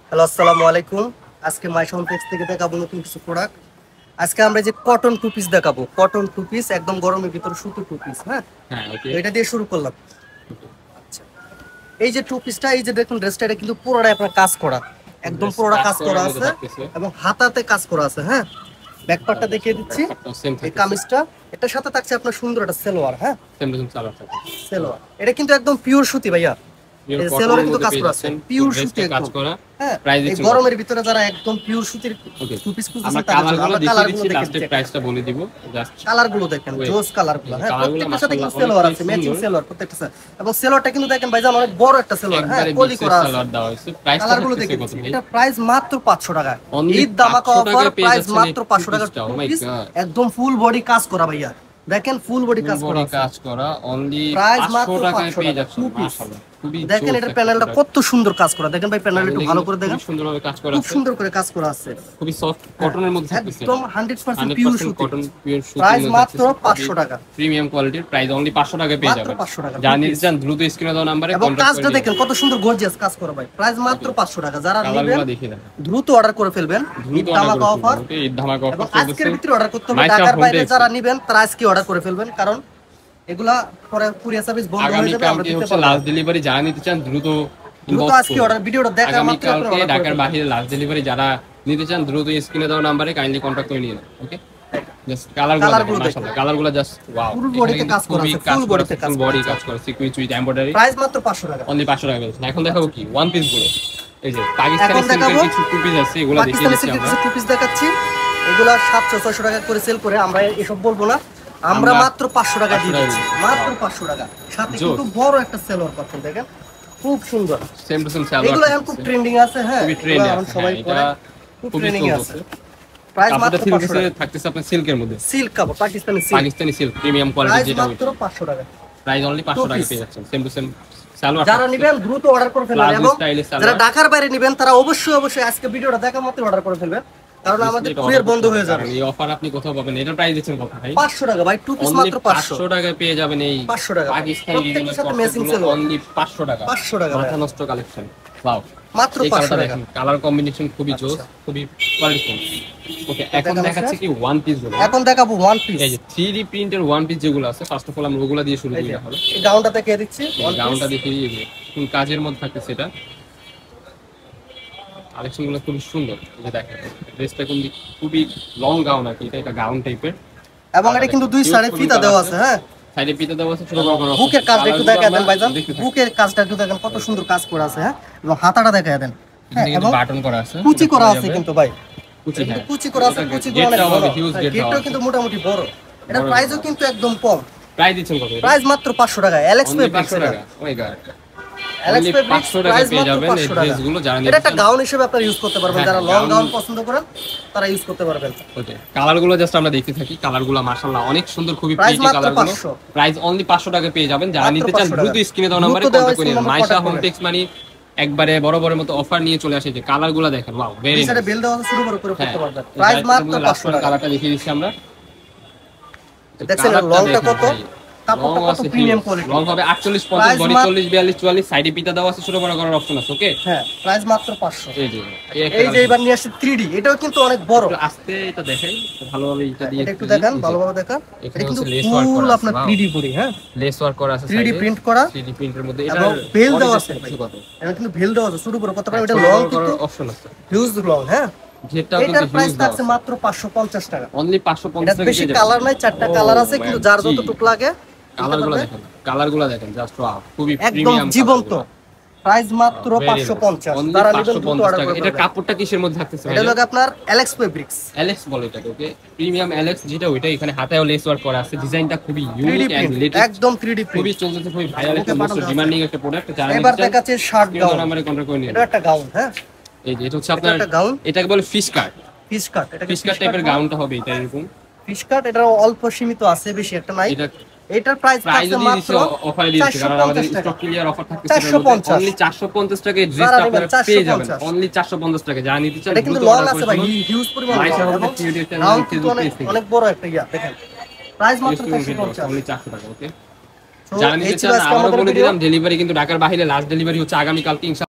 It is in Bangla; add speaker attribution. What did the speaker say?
Speaker 1: হ্যালো, আসসালামু আলাইকুম। আজকে মাই সাউন্ডটেক্স থেকে দেখাবো নতুন কিছু প্রোডাক্ট। আজকে আমরা যে কটন টু পিস দেখাবো, কটন টু পিস একদম গরমের ভিতরে সুতো টু পিস। হ্যাঁ,
Speaker 2: হ্যাঁ, ওকে।
Speaker 1: তো এটা দিয়ে শুরু করলাম। আচ্ছা, এই যে টু পিসটা, এই যে দেখুন ড্রেসটা, এটা কিন্তু পুরোটাই আপনার কাজ করা, একদম পুরোটা কাজ করা আছে এবং হাতাতে কাজ করা আছে। হ্যাঁ, ব্যাকপার্টটা দেখিয়ে দিচ্ছি। এই কামিজটা, এটার সাথে থাকছে আপনার সুন্দর একটা সালোয়ার। হ্যাঁ, সালোয়ার এটা কিন্তু একদম পিওর সুতি ভাইয়া। সেলরে কিন্তু কাজ করা আছে, পিওর সুতি কাজ করা। হ্যাঁ, এই গরমের ভিতরে যারা একদম পিওর সুতির টু পিস খুঁজছেন তারা আমরা কালারগুলো দেখেন,
Speaker 2: প্রাইসটা বলে দিব। জাস্ট
Speaker 1: কালারগুলো দেখেন, জোস কালারগুলো। হ্যাঁ, প্রত্যেকটার সাথে কিন্তু সেলর আছে, ম্যাচিং সেলর প্রত্যেকটা সাথে। এবং সেলরটা কিন্তু দেখেন ভাইজান অনেক বড় একটা সেলর। হ্যাঁ, কলি করা আছে,
Speaker 2: সেলর দেওয়া হয়েছে। প্রাইসটা
Speaker 1: কালারগুলো দেখেন, এটা প্রাইস মাত্র 500 টাকা। ঈদ ধামাকা অফার, প্রাইস মাত্র 500 টাকা। একদম ফুল বডি কাজ করা ভাইয়া, দেখেন ফুল বডি কাজ
Speaker 2: করা অনলি
Speaker 1: প্রাইস
Speaker 2: 500 টাকায় পেয়ে
Speaker 1: টাকা।
Speaker 2: যাচ্ছেন। মাশাআল্লাহ, খুবই
Speaker 1: দেখেন এটার প্যানেলটা কত সুন্দর কাজ করা। দেখেন ভাই, প্যানেলটা একটু ভালো করে দেখেন,
Speaker 2: সুন্দরভাবে কাজ করা
Speaker 1: খুব
Speaker 2: আছে,
Speaker 1: সুন্দর করে কাজ করা আছে।
Speaker 2: খুবই সফট কটনের মধ্যে থাকছে,
Speaker 1: একদম 100% পিওর সুতি।
Speaker 2: কটন পিওর সুতি।
Speaker 1: প্রাইস মাত্র 500 টাকা,
Speaker 2: প্রিমিয়াম কোয়ালিটির। প্রাইস অনলি 500 টাকায় পেয়ে যাবেন।
Speaker 1: 500 টাকা।
Speaker 2: যারা নিতে চান দ্রুত স্ক্রিনে দেওয়া নম্বরে
Speaker 1: এবং
Speaker 2: কন্টাক্ট
Speaker 1: কাজটা
Speaker 2: করে
Speaker 1: দেখেন কত সুন্দর গর্জিয়াস কাজ করা ভাই। প্রাইস মাত্র 500 টাকা। যারা নেবেন
Speaker 2: কালারগুলো দেখিয়ে দেন,
Speaker 1: দ্রুত অর্ডার করে ফেলবেন। ঈদ ধামাকা অফার,
Speaker 2: ঈদ ধামাকা
Speaker 1: এবং
Speaker 2: অফার
Speaker 1: আজকের ভিতরে অর্ডার করতে হবে। ঢাকার বাইরে যারা নেবেন তারা আজকে অর্ডার করে ফেলবেন, কারণ এগুলা পরে কুরিয়ার সার্ভিস বন্ধ হয়ে যাবে। আমরা দিতে পারবো
Speaker 2: লাস্ট ডেলিভারি। যারা নিতে চান দ্রুত
Speaker 1: আজকে অর্ডার, ভিডিওটা দেখার মাত্র
Speaker 2: কালকে ঢাকার বাইরে লাস্ট ডেলিভারি যারা নিতে চান দ্রুত স্ক্রিনে দেওয়া নম্বরে কাইন্ডলি কন্টাক্ট করে নিন। ওকে, জাস্ট কালারগুলো মাশাআল্লাহ, কালারগুলো জাস্ট ওয়াও।
Speaker 1: ফুল বডিতে কাজ করা আছে, ফুল বডিতে কাজ
Speaker 2: বডি কাজ করা সিকুয়েন্স উইথ এমব্রয়ডারি।
Speaker 1: প্রাইস মাত্র 500 টাকা,
Speaker 2: অনলি 500 টাকা পেয়েছেন। এখন দেখাবো কি ওয়ান পিস গুলো। এই যে পাকিস্তানি সিল্কের কিছু টু পিস আছে, এগুলো দেখিয়ে দিচ্ছি আমরা।
Speaker 1: টু পিস দেখাচ্ছি, এগুলো 700-600 টাকা করে সেল করে, আমরা এসব বলবো না। আমরা মাত্র 500 টাকা দিয়ে দিচ্ছি, মাত্র 500 টাকা। সাথে কিন্তু বড় একটা সেলর পাচ্ছেন, দেখেন খুব সুন্দর।
Speaker 2: সেম টু সেম সালোয়ার,
Speaker 1: এগুলো এখন খুব ট্রেন্ডিং আছে। হ্যাঁ,
Speaker 2: খুবই ট্রেন্ডি আছে,
Speaker 1: সবাই পরে, খুব ট্রেন্ডিং আছে। প্রাইস মাত্র 500 টাকা।
Speaker 2: থাকতেছে আপনার সিল্কের মধ্যে,
Speaker 1: সিল্ক কাপড়, পাকিস্তানি
Speaker 2: সিল্ক প্রিমিয়াম কোয়ালিটি, যেটা
Speaker 1: মাত্র 500 টাকা।
Speaker 2: প্রাইস অনলি 500 টাকা পেয়ে যাচ্ছেন। Same to same salwar.
Speaker 1: যারা নেবেন দ্রুত অর্ডার করে ফেলবেন, এবং যারা ঢাকার বাইরে নেবেন তারা অবশ্যই আজকে ভিডিওটা দেখা মাত্র অর্ডার করে ফেলবেন, কারণ আমাদের কুরিয়ার বন্ধ হয়ে যাবে।
Speaker 2: এই অফার আপনি কোথাও পাবেন। এটার প্রাইস দিচ্ছেন কত ভাই?
Speaker 1: 500 টাকা ভাই, টু পিস মাত্র
Speaker 2: 500 টাকায় পেয়ে যাবেন। এই
Speaker 1: 500 টাকা
Speaker 2: পাকিস্তানি
Speaker 1: প্রত্যেকটার সাথে ম্যাচিং সেল
Speaker 2: অনলি 500 টাকা।
Speaker 1: 500 টাকা
Speaker 2: মাথা নষ্ট কালেকশন। ওয়াও,
Speaker 1: মাত্র 500 টাকা।
Speaker 2: কালার কম্বিনেশন খুবই জোস, খুবই কোয়ালিটিফুল। ওকে, এখন দেখাচ্ছি কি ওয়ান পিস গুলো।
Speaker 1: এখন দেখাবো ওয়ান পিস।
Speaker 2: এই যে 3D প্রিন্টের ওয়ান পিস যেগুলো আছে, ফার্স্ট অফ অল আমরা ওগুলা দিয়ে শুরু করি। তাহলে
Speaker 1: এই গাউনটা দেখিয়ে দিচ্ছি,
Speaker 2: গাউনটা দেখিয়ে দিই। কোন কাজের মধ্যে থাকে সেটা। কালেকশনগুলো খুবই সুন্দর। এই দেখেন ড্রেসটা কিন্তু খুবই লং গাউন আর কি, এটা গাউন টাইপের।
Speaker 1: এবং এটা কিন্তু দুই সাইডে ফিতা দেওয়া আছে। হ্যাঁ,
Speaker 2: সাইডে ফিতা দেওয়া আছে, ছোট বড় করে।
Speaker 1: বুকের কাজটা একটু দেখায় দেন ভাইজান, বুকের কাজটা একটু দেখেন কত সুন্দর কাজ করা আছে। হ্যাঁ, এবং হাতাটা দেখায় দেন। হ্যাঁ, এবং
Speaker 2: বাটন করা আছে,
Speaker 1: কুচি করা আছে কিন্তু ভাই,
Speaker 2: কুচি। হ্যাঁ,
Speaker 1: কুচি করা আছে, কুচিগুলো অনেক বড়, গেটটাও কিন্তু মোটামুটি বড়। এটা প্রাইসও কিন্তু একদম কম।
Speaker 2: প্রাইস দিচ্ছেন কত?
Speaker 1: প্রাইস মাত্র 500 টাকা। অ্যালেক্স পে 500 টাকা।
Speaker 2: ও মাই গড,
Speaker 1: অ্যালেক্স পে
Speaker 2: 500 টাকা পেয়ে যাবেন এই ড্রেসগুলো। যারা
Speaker 1: এটা একটা গাউন হিসেবে আপনারা ইউজ করতে পারবেন, যারা লং গাউন পছন্দ করেন তারা ইউজ করতে পারবেন।
Speaker 2: ওকে, কালারগুলো জাস্ট আমরা দেখতে থাকি। কালারগুলো মাশাআল্লাহ অনেক সুন্দর, খুবই প্রিটি কালারগুলো। প্রাইস অনলি 500 টাকা পেয়ে যাবেন। যারা নিতে চান দ্রুত স্ক্রিনে দেওয়া নম্বরে কন্টাক্ট করুন। মাইশা হোম টেক্স মানে একবারে বড় বড় মতো অফার নিয়ে চলে আসে। যে কালারগুলো দেখেন, ওয়াও, ভেরি নাইস।
Speaker 1: এটা বেল দেওয়া আছে, শুরু করে করতে পারবেন। প্রাইস মাত্র 500 টাকা।
Speaker 2: কালারটা দেখিয়ে দিচ্ছি আমরা।
Speaker 1: দেখছেন লংটা কত, কাপড়টা কত প্রিমিয়াম কোয়ালিটি।
Speaker 2: লং হবে 48 50, বডি 40 42 44, সাইডে পিতা দেওয়া আছে, ছোট বড় করার অপশন আছে। ওকে,
Speaker 1: হ্যাঁ, প্রাইস মাত্র 500।
Speaker 2: এই যে
Speaker 1: এবার নিয়ে আসছে 3D, এটাও কিন্তু অনেক বড়।
Speaker 2: আস্তে এটা দেখাই ভালোভাবে, এটা দিয়ে
Speaker 1: একটু দেখেন, ভালোভাবে দেখেন। এটা কিন্তু ফুল আপনার 3D বডি। হ্যাঁ,
Speaker 2: লেস ওয়ার্ক করা আছে,
Speaker 1: 3D প্রিন্ট করা,
Speaker 2: 3D প্রিন্টের মধ্যে। এটা
Speaker 1: বেল দেওয়া আছে, এটা কিন্তু বেল দেওয়া আছে, শুরু করে কত পারে। এটা লং কিন্তু
Speaker 2: অপশন আছে,
Speaker 1: হিউজ লং। হ্যাঁ,
Speaker 2: যেটা কিন্তু
Speaker 1: এটার প্রাইস থাকছে মাত্র 550 টাকা।
Speaker 2: অনলি 550
Speaker 1: টাকা। বেশি কালার নাই, 4টা কালার আছে, কিন্তু যার যতটুকু লাগে।
Speaker 2: কালারগুলো দেখেন, জাস্ট ওয়াও, খুবই
Speaker 1: একদম জীবন্ত। প্রাইস মাত্র 550। তারা নেবেন দ্রুত অর্ডার করুন।
Speaker 2: এটা কাপড়টা কিসের মধ্যে থাকতেছে?
Speaker 1: এটা হলো আপনার অ্যালেক্স ফেব্রিক্স।
Speaker 2: অ্যালেক্স বলে এটাকে। ওকে, প্রিমিয়াম অ্যালেক্স যেটা, ওইটা এখানে হাতায়ও লেস ওয়ার্ক করা আছে। ডিজাইনটা খুবই ইউনিক এন্ড লেটেস্ট,
Speaker 1: একদম 3D প্রিন্ট,
Speaker 2: খুবই চলতেছে, খুবই ভাইরাল, একটা মোস্ট ডিমান্ডিং একটা প্রোডাক্ট। যারা
Speaker 1: এবার দেখাচ্ছে শার্ট গাউন।
Speaker 2: আমারে কন্টাক্ট করে নিন।
Speaker 1: এটা একটা গাউন। হ্যাঁ,
Speaker 2: এই যে এটা হচ্ছে আপনার গাউন, এটাকে বলে ফিশ কাট।
Speaker 1: ফিশ কাট, এটা
Speaker 2: ফিশ কাট টাইপের গাউনটা হবে এটা, এরকম
Speaker 1: ফিশ কাট। এটা অল্প সীমিত আছে, বেশি একটা নাই। এটার প্রাইস থাকছে মাত্র
Speaker 2: অফারে দিয়েছে, কারণ আমাদের স্টক ক্লিয়ার অফার থাকছে। অনলি 450 টাকায় ড্রেসটা আপনারা পেয়ে যাবেন। অনলি 450 টাকা। যা নিতে চান
Speaker 1: এটা কিন্তু লং আছে ভাই, হিউজ পরিমাণ। অনেক বড় একটা ইয়া দেখেন। প্রাইস মাত্র 450,
Speaker 2: অনলি 400 টাকা। ওকে, যারা নিতে চান আবারো বলে দিলাম, ডেলিভারি কিন্তু ঢাকার বাইরে লাস্ট ডেলিভারি হচ্ছে আগামী কালকে।